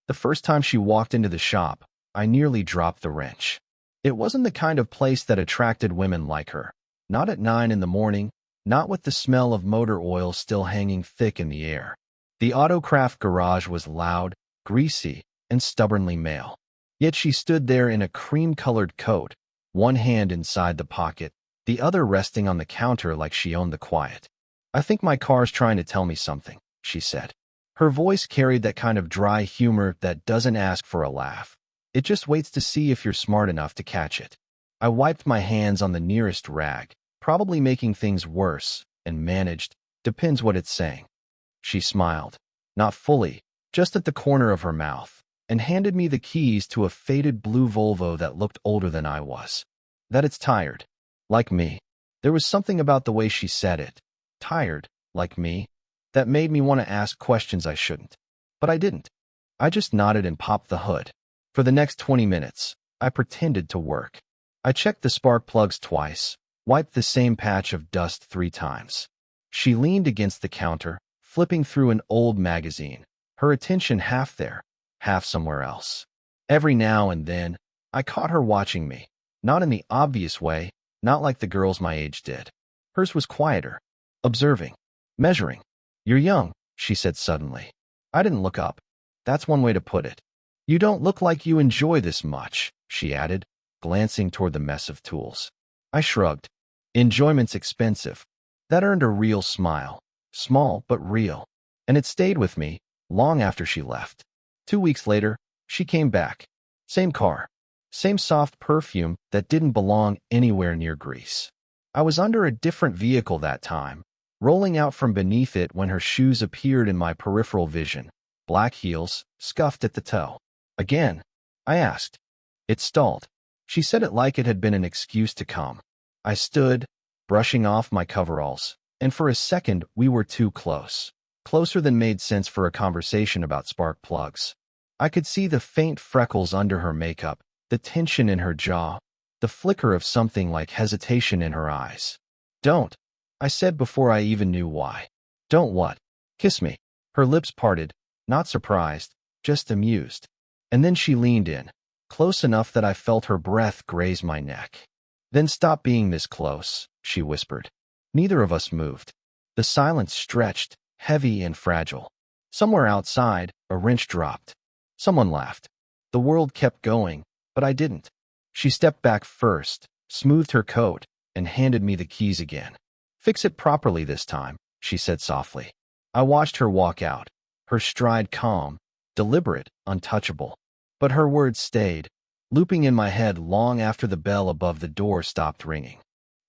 The first time she walked into the shop, I nearly dropped the wrench. It wasn't the kind of place that attracted women like her. Not at 9 in the morning, not with the smell of motor oil still hanging thick in the air. The Autocraft garage was loud, greasy, and stubbornly male. Yet she stood there in a cream-colored coat, one hand inside the pocket, the other resting on the counter like she owned the quiet. "I think my car's trying to tell me something," she said. Her voice carried that kind of dry humor that doesn't ask for a laugh. It just waits to see if you're smart enough to catch it. I wiped my hands on the nearest rag, probably making things worse, and managed, "Depends what it's saying." She smiled, not fully, just at the corner of her mouth, and handed me the keys to a faded blue Volvo that looked older than I was. That it's tired. Like me. There was something about the way she said it. Tired, like me, that made me want to ask questions I shouldn't. But I didn't. I just nodded and popped the hood. For the next 20 minutes, I pretended to work. I checked the spark plugs twice, wiped the same patch of dust 3 times. She leaned against the counter, flipping through an old magazine, her attention half there, half somewhere else. Every now and then, I caught her watching me, not in the obvious way, not like the girls my age did. Hers was quieter, observing, measuring. "You're young," she said suddenly. I didn't look up. That's one way to put it. "You don't look like you enjoy this much," she added, glancing toward the mess of tools. I shrugged. Enjoyment's expensive. That earned a real smile. Small, but real. And it stayed with me, long after she left. 2 weeks later, she came back. Same car. Same soft perfume that didn't belong anywhere near Greece. I was under a different vehicle that time, rolling out from beneath it when her shoes appeared in my peripheral vision. Black heels, scuffed at the toe. "Again?" I asked. It stalled. She said it like it had been an excuse to come. I stood, brushing off my coveralls, and for a second we were too close. Closer than made sense for a conversation about spark plugs. I could see the faint freckles under her makeup, the tension in her jaw, the flicker of something like hesitation in her eyes. "Don't," I said before I even knew why. "Don't what?" "Kiss me." Her lips parted, not surprised, just amused. And then she leaned in, close enough that I felt her breath graze my neck. "Then stop being this close," she whispered. Neither of us moved. The silence stretched, heavy and fragile. Somewhere outside, a wrench dropped. Someone laughed. The world kept going, but I didn't. She stepped back first, smoothed her coat, and handed me the keys again. "Fix it properly this time," she said softly. I watched her walk out, her stride calm, deliberate, untouchable. But her words stayed, looping in my head long after the bell above the door stopped ringing.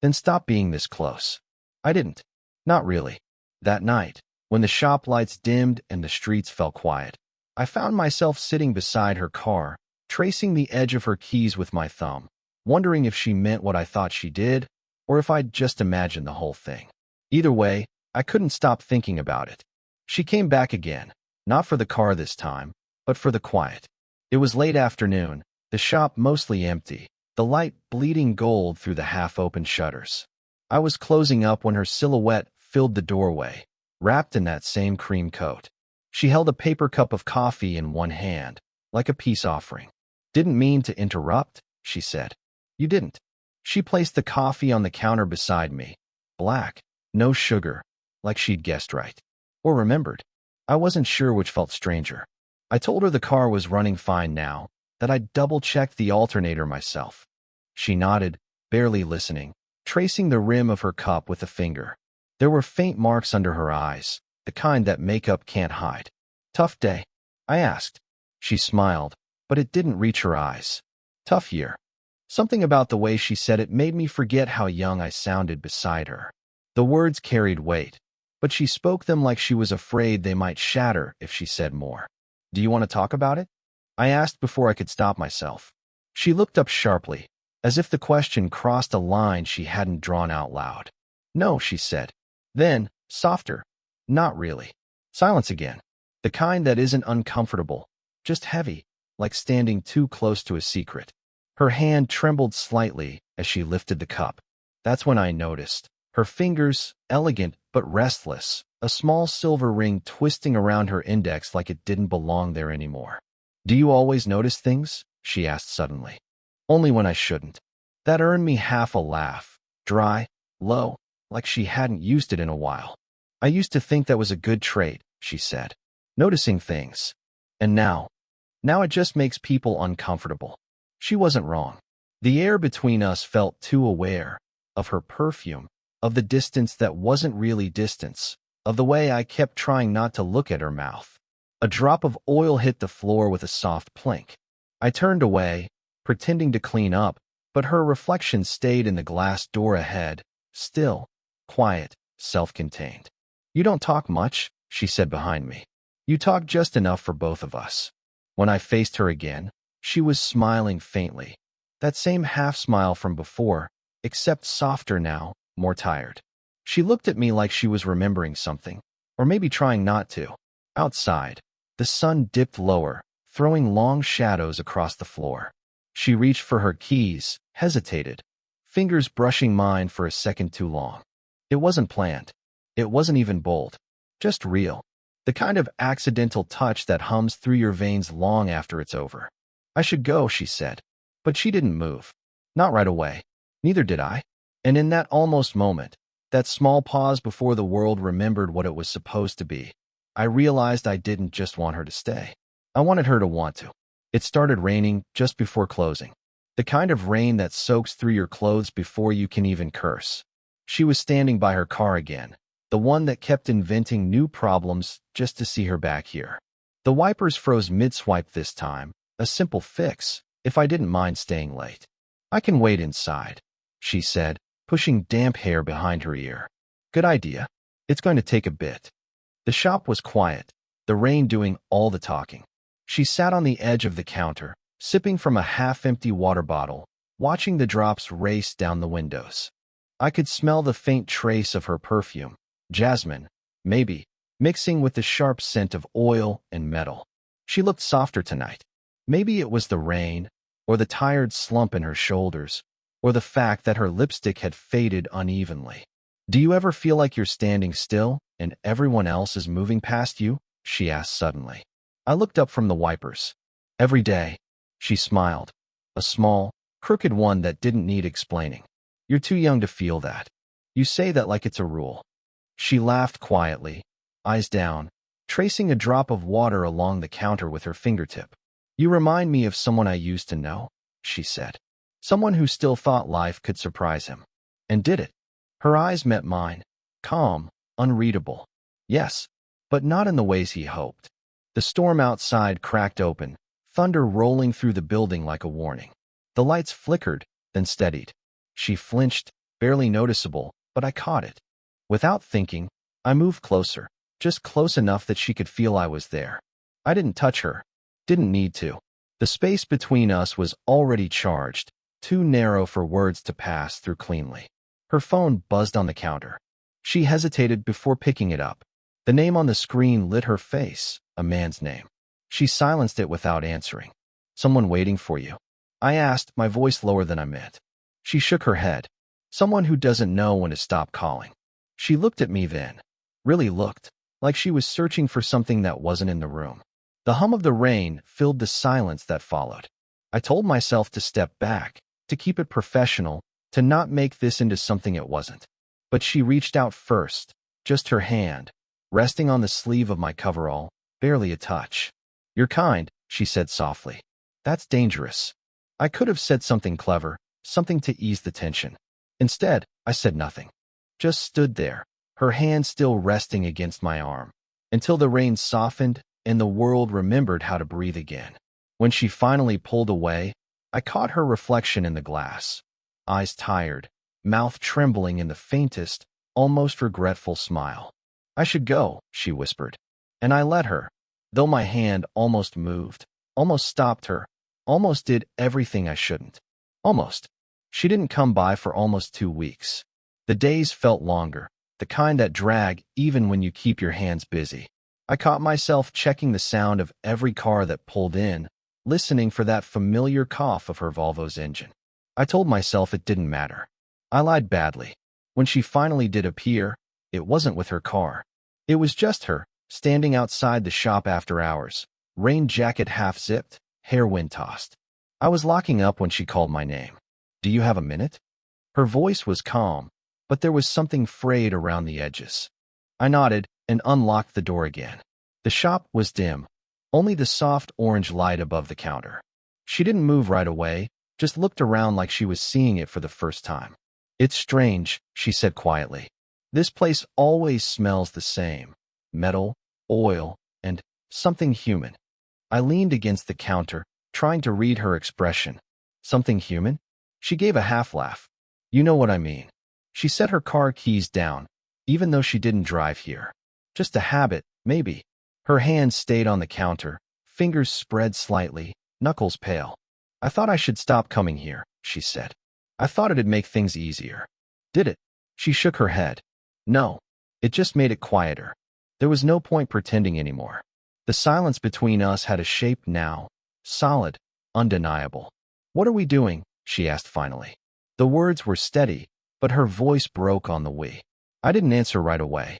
"Then stop being this close." I didn't. Not really. That night, when the shop lights dimmed and the streets fell quiet, I found myself sitting beside her car, tracing the edge of her keys with my thumb, wondering if she meant what I thought she did, or if I'd just imagined the whole thing. Either way, I couldn't stop thinking about it. She came back again, not for the car this time, but for the quiet. It was late afternoon, the shop mostly empty, the light bleeding gold through the half-open shutters. I was closing up when her silhouette filled the doorway, wrapped in that same cream coat. She held a paper cup of coffee in one hand, like a peace offering. "Didn't mean to interrupt," she said. "You didn't." She placed the coffee on the counter beside me. Black, no sugar, like she'd guessed right. Or remembered. I wasn't sure which felt stranger. I told her the car was running fine now, that I'd double-checked the alternator myself. She nodded, barely listening, tracing the rim of her cup with a finger. There were faint marks under her eyes, the kind that makeup can't hide. "Tough day?" I asked. She smiled, but it didn't reach her eyes. "Tough year." Something about the way she said it made me forget how young I sounded beside her. The words carried weight, but she spoke them like she was afraid they might shatter if she said more. "Do you want to talk about it?" I asked before I could stop myself. She looked up sharply, as if the question crossed a line she hadn't drawn out loud. "No," she said. Then, softer, "Not really." Silence again. The kind that isn't uncomfortable, just heavy, like standing too close to a secret. Her hand trembled slightly as she lifted the cup. That's when I noticed. Her fingers, elegant but restless, a small silver ring twisting around her index like it didn't belong there anymore. Do you always notice things? She asked suddenly. Only when I shouldn't. That earned me half a laugh, dry, low, like she hadn't used it in a while. I used to think that was a good trait, she said. Noticing things. And now it just makes people uncomfortable. She wasn't wrong. The air between us felt too aware of her perfume, of the distance that wasn't really distance, of the way I kept trying not to look at her mouth. A drop of oil hit the floor with a soft plink. I turned away, pretending to clean up, but her reflection stayed in the glass door ahead, still, quiet, self-contained. You don't talk much, she said behind me. You talk just enough for both of us. When I faced her again, she was smiling faintly. That same half-smile from before, except softer now, more tired. She looked at me like she was remembering something, or maybe trying not to. Outside, the sun dipped lower, throwing long shadows across the floor. She reached for her keys, hesitated, fingers brushing mine for a second too long. It wasn't planned. It wasn't even bold. Just real. The kind of accidental touch that hums through your veins long after it's over. I should go, she said. But she didn't move. Not right away. Neither did I. And in that almost moment, that small pause before the world remembered what it was supposed to be, I realized I didn't just want her to stay. I wanted her to want to. It started raining just before closing. The kind of rain that soaks through your clothes before you can even curse. She was standing by her car again, the one that kept inventing new problems just to see her back here. The wipers froze mid-swipe this time, a simple fix, if I didn't mind staying late. I can wait inside, she said, pushing damp hair behind her ear. Good idea. It's going to take a bit. The shop was quiet, the rain doing all the talking. She sat on the edge of the counter, sipping from a half-empty water bottle, watching the drops race down the windows. I could smell the faint trace of her perfume, jasmine, maybe, mixing with the sharp scent of oil and metal. She looked softer tonight. Maybe it was the rain, or the tired slump in her shoulders, or the fact that her lipstick had faded unevenly. Do you ever feel like you're standing still and everyone else is moving past you? She asked suddenly. I looked up from the wipers. Every day, she smiled, a small, crooked one that didn't need explaining. You're too young to feel that. You say that like it's a rule. She laughed quietly, eyes down, tracing a drop of water along the counter with her fingertip. You remind me of someone I used to know, she said. Someone who still thought life could surprise him. And did it. Her eyes met mine, calm, unreadable. Yes, but not in the ways he hoped. The storm outside cracked open, thunder rolling through the building like a warning. The lights flickered, then steadied. She flinched, barely noticeable, but I caught it. Without thinking, I moved closer, just close enough that she could feel I was there. I didn't touch her. Didn't need to. The space between us was already charged, too narrow for words to pass through cleanly. Her phone buzzed on the counter. She hesitated before picking it up. The name on the screen lit her face, a man's name. She silenced it without answering. Someone waiting for you? I asked, my voice lower than I meant. She shook her head. Someone who doesn't know when to stop calling. She looked at me then. Really looked, like she was searching for something that wasn't in the room. The hum of the rain filled the silence that followed. I told myself to step back, to keep it professional, to not make this into something it wasn't. But she reached out first, just her hand, resting on the sleeve of my coverall, barely a touch. You're kind, she said softly. That's dangerous. I could have said something clever, something to ease the tension. Instead, I said nothing. Just stood there, her hand still resting against my arm, until the rain softened and the world remembered how to breathe again. When she finally pulled away, I caught her reflection in the glass. Eyes tired, mouth trembling in the faintest, almost regretful smile. I should go, she whispered. And I let her, though my hand almost moved, almost stopped her, almost did everything I shouldn't. Almost. She didn't come by for almost 2 weeks. The days felt longer, the kind that drag even when you keep your hands busy. I caught myself checking the sound of every car that pulled in, listening for that familiar cough of her Volvo's engine. I told myself it didn't matter. I lied badly. When she finally did appear, it wasn't with her car. It was just her, standing outside the shop after hours, rain jacket half-zipped, hair wind-tossed. I was locking up when she called my name. Do you have a minute? Her voice was calm, but there was something frayed around the edges. I nodded and unlocked the door again. The shop was dim, only the soft orange light above the counter. She didn't move right away, just looked around like she was seeing it for the first time. It's strange, she said quietly. This place always smells the same. Metal, oil, and something human. I leaned against the counter, trying to read her expression. Something human? She gave a half-laugh. You know what I mean. She set her car keys down, even though she didn't drive here. Just a habit, maybe. Her hands stayed on the counter, fingers spread slightly, knuckles pale. I thought I should stop coming here, she said. I thought it'd make things easier. Did it? She shook her head. No. It just made it quieter. There was no point pretending anymore. The silence between us had a shape now, solid, undeniable. What are we doing? She asked finally. The words were steady, but her voice broke on the we. I didn't answer right away.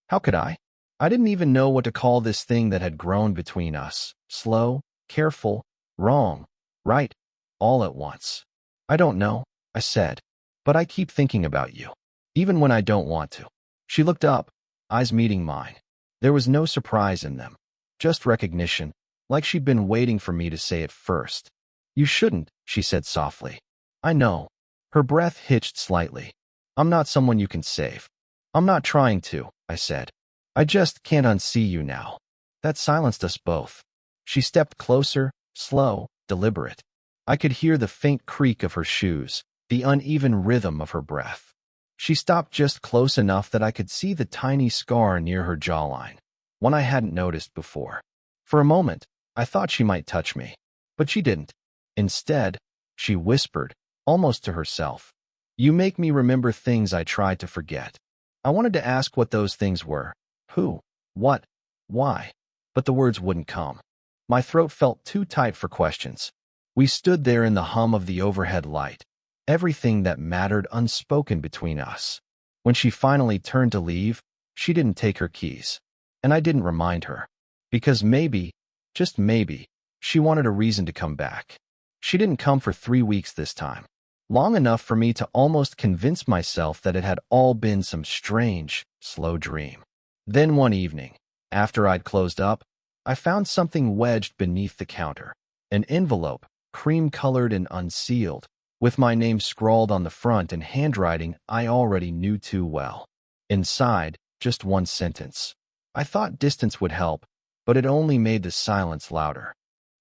How could I? I didn't even know what to call this thing that had grown between us. Slow, careful, wrong, right, all at once. I don't know, I said, but I keep thinking about you, even when I don't want to. She looked up, eyes meeting mine. There was no surprise in them, just recognition, like she'd been waiting for me to say it first. You shouldn't, she said softly. I know. Her breath hitched slightly. I'm not someone you can save. I'm not trying to, I said. I just can't unsee you now. That silenced us both. She stepped closer, slow, deliberate. I could hear the faint creak of her shoes, the uneven rhythm of her breath. She stopped just close enough that I could see the tiny scar near her jawline, one I hadn't noticed before. For a moment, I thought she might touch me, but she didn't. Instead, she whispered, almost to herself, You make me remember things I tried to forget. I wanted to ask what those things were. Who? What? Why? But the words wouldn't come. My throat felt too tight for questions. We stood there in the hum of the overhead light, everything that mattered unspoken between us. When she finally turned to leave, she didn't take her keys. And I didn't remind her. Because maybe, just maybe, she wanted a reason to come back. She didn't come for 3 weeks this time. Long enough for me to almost convince myself that it had all been some strange, slow dream. Then one evening, after I'd closed up, I found something wedged beneath the counter. An envelope, cream-colored and unsealed, with my name scrawled on the front in handwriting I already knew too well. Inside, just one sentence. I thought distance would help, but it only made the silence louder.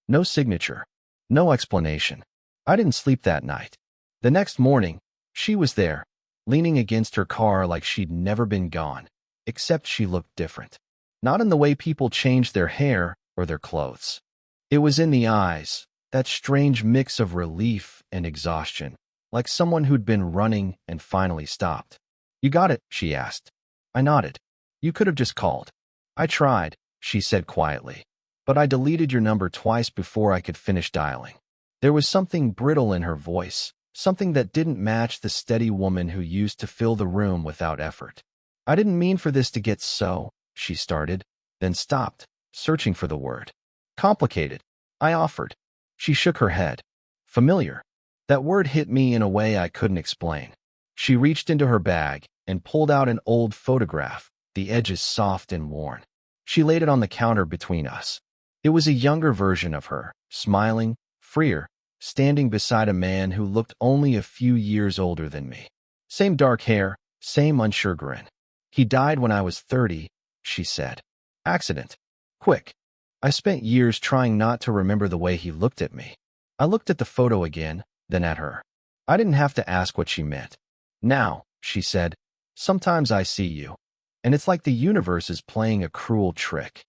No signature. No explanation. I didn't sleep that night. The next morning, she was there, leaning against her car like she'd never been gone, except she looked different. Not in the way people changed their hair or their clothes. It was in the eyes, that strange mix of relief and exhaustion, like someone who'd been running and finally stopped. You got it, she asked. I nodded. You could have just called. I tried, she said quietly, but I deleted your number twice before I could finish dialing. There was something brittle in her voice, something that didn't match the steady woman who used to fill the room without effort. I didn't mean for this to get so, she started, then stopped, searching for the word. Complicated, I offered. She shook her head. Familiar. That word hit me in a way I couldn't explain. She reached into her bag and pulled out an old photograph, the edges soft and worn. She laid it on the counter between us. It was a younger version of her, smiling, freer, standing beside a man who looked only a few years older than me. Same dark hair, same unsure grin. He died when I was 30, she said. Accident. Quick. I spent years trying not to remember the way he looked at me. I looked at the photo again, then at her. I didn't have to ask what she meant. Now, she said, sometimes I see you, and it's like the universe is playing a cruel trick.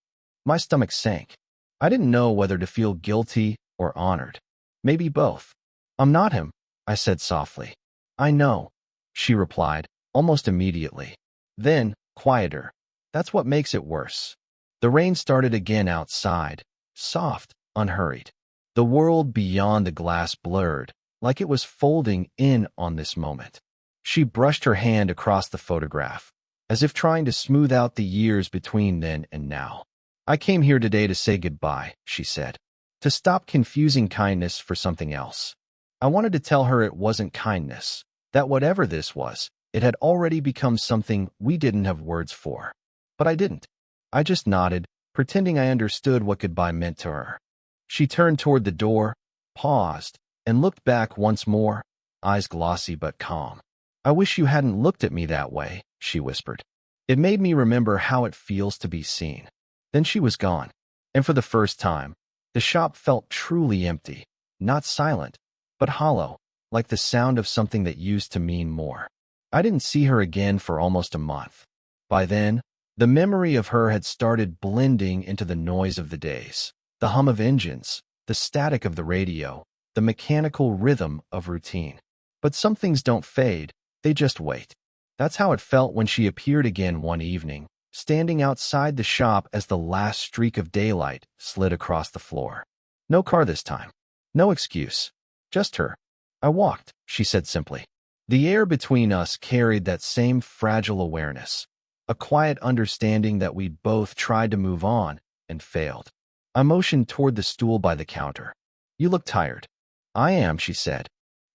My stomach sank. I didn't know whether to feel guilty or honored. Maybe both. I'm not him, I said softly. I know, she replied, almost immediately. Then, quieter. That's what makes it worse. The rain started again outside, soft, unhurried. The world beyond the glass blurred, like it was folding in on this moment. She brushed her hand across the photograph, as if trying to smooth out the years between then and now. I came here today to say goodbye, she said. To stop confusing kindness for something else. I wanted to tell her it wasn't kindness, that whatever this was, it had already become something we didn't have words for. But I didn't. I just nodded, pretending I understood what goodbye meant to her. She turned toward the door, paused, and looked back once more, eyes glossy but calm. I wish you hadn't looked at me that way, she whispered. It made me remember how it feels to be seen. Then she was gone, and for the first time, the shop felt truly empty, not silent, but hollow, like the sound of something that used to mean more. I didn't see her again for almost a month. By then, the memory of her had started blending into the noise of the days, the hum of engines, the static of the radio, the mechanical rhythm of routine. But some things don't fade, they just wait. That's how it felt when she appeared again one evening, standing outside the shop as the last streak of daylight slid across the floor. No car this time. No excuse. Just her. I walked, she said simply. The air between us carried that same fragile awareness, a quiet understanding that we'd both tried to move on and failed. I motioned toward the stool by the counter. You look tired. I am, she said,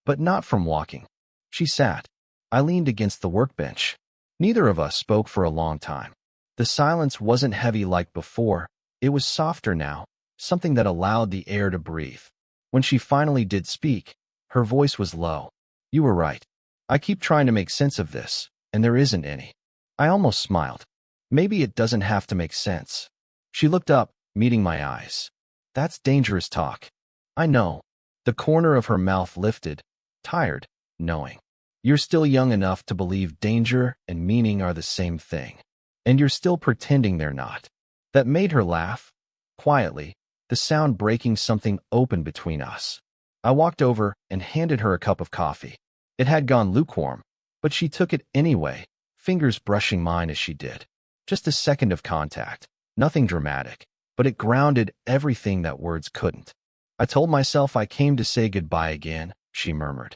but not from walking. She sat. I leaned against the workbench. Neither of us spoke for a long time. The silence wasn't heavy like before. It was softer now, something that allowed the air to breathe. When she finally did speak, her voice was low. You were right. I keep trying to make sense of this, and there isn't any. I almost smiled. Maybe it doesn't have to make sense. She looked up, meeting my eyes. That's dangerous talk. I know. The corner of her mouth lifted, tired, knowing. You're still young enough to believe danger and meaning are the same thing. And you're still pretending they're not. That made her laugh, quietly, the sound breaking something open between us. I walked over and handed her a cup of coffee. It had gone lukewarm, but she took it anyway, fingers brushing mine as she did. Just a second of contact, nothing dramatic, but it grounded everything that words couldn't. I told myself I came to say goodbye again, she murmured.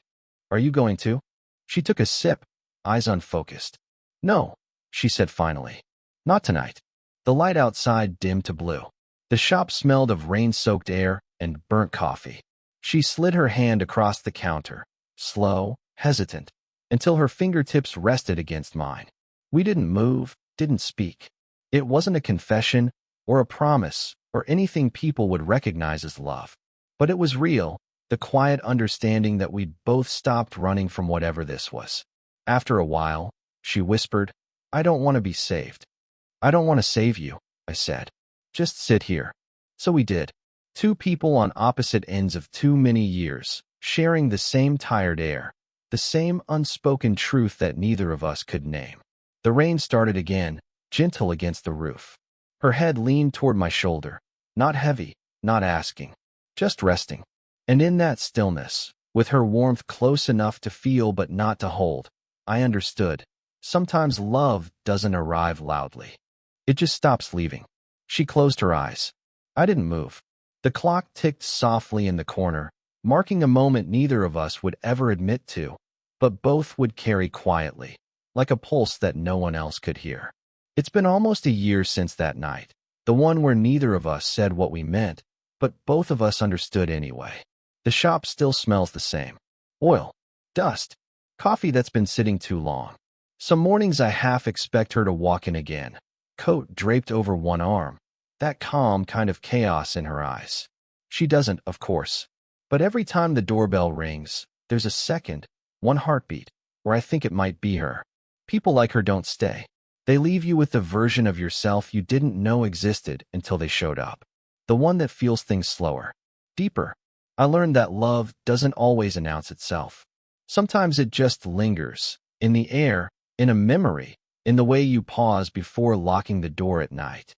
Are you going to? She took a sip, eyes unfocused. No, she said finally. Not tonight. The light outside dimmed to blue. The shop smelled of rain-soaked air and burnt coffee. She slid her hand across the counter, slow, hesitant, until her fingertips rested against mine. We didn't move, didn't speak. It wasn't a confession or a promise or anything people would recognize as love. But it was real, the quiet understanding that we'd both stopped running from whatever this was. After a while, she whispered, I don't want to be saved. I don't want to save you, I said. Just sit here. So we did. Two people on opposite ends of too many years, sharing the same tired air, the same unspoken truth that neither of us could name. The rain started again, gentle against the roof. Her head leaned toward my shoulder, not heavy, not asking, just resting. And in that stillness, with her warmth close enough to feel but not to hold, I understood. Sometimes love doesn't arrive loudly. It just stops leaving. She closed her eyes. I didn't move. The clock ticked softly in the corner, marking a moment neither of us would ever admit to, but both would carry quietly, like a pulse that no one else could hear. It's been almost a year since that night, the one where neither of us said what we meant, but both of us understood anyway. The shop still smells the same. Oil, dust, coffee that's been sitting too long. Some mornings I half expect her to walk in again, coat draped over one arm, that calm kind of chaos in her eyes. She doesn't, of course. But every time the doorbell rings, there's a second, one heartbeat, where I think it might be her. People like her don't stay. They leave you with the version of yourself you didn't know existed until they showed up. The one that feels things slower, deeper. I learned that love doesn't always announce itself. Sometimes it just lingers, in the air, in a memory, in the way you pause before locking the door at night.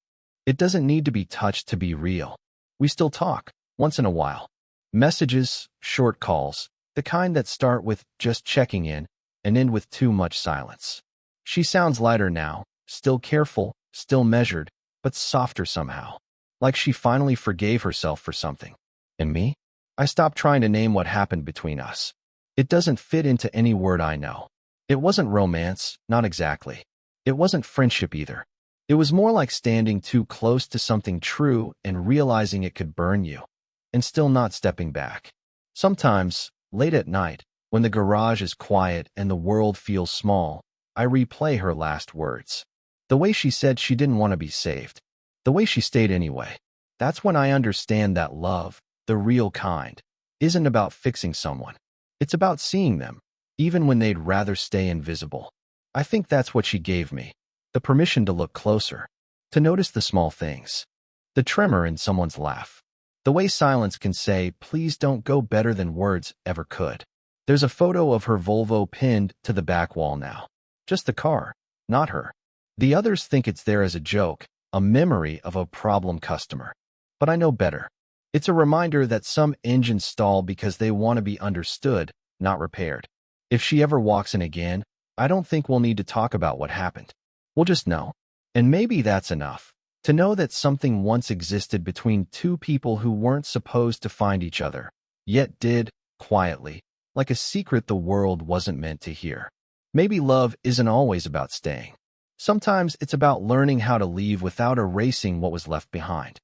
It doesn't need to be touched to be real. We still talk, once in a while. Messages, short calls, the kind that start with just checking in and end with too much silence. She sounds lighter now, still careful, still measured, but softer somehow. Like she finally forgave herself for something. And me? I stopped trying to name what happened between us. It doesn't fit into any word I know. It wasn't romance, not exactly. It wasn't friendship either. It was more like standing too close to something true and realizing it could burn you, and still not stepping back. Sometimes, late at night, when the garage is quiet and the world feels small, I replay her last words. The way she said she didn't want to be saved. The way she stayed anyway. That's when I understand that love, the real kind, isn't about fixing someone. It's about seeing them, even when they'd rather stay invisible. I think that's what she gave me. The permission to look closer, to notice the small things. The tremor in someone's laugh. The way silence can say, please don't go, better than words ever could. There's a photo of her Volvo pinned to the back wall now. Just the car, not her. The others think it's there as a joke, a memory of a problem customer. But I know better. It's a reminder that some engines stall because they want to be understood, not repaired. If she ever walks in again, I don't think we'll need to talk about what happened. We'll just know. And maybe that's enough. To know that something once existed between two people who weren't supposed to find each other, yet did, quietly, like a secret the world wasn't meant to hear. Maybe love isn't always about staying. Sometimes it's about learning how to leave without erasing what was left behind.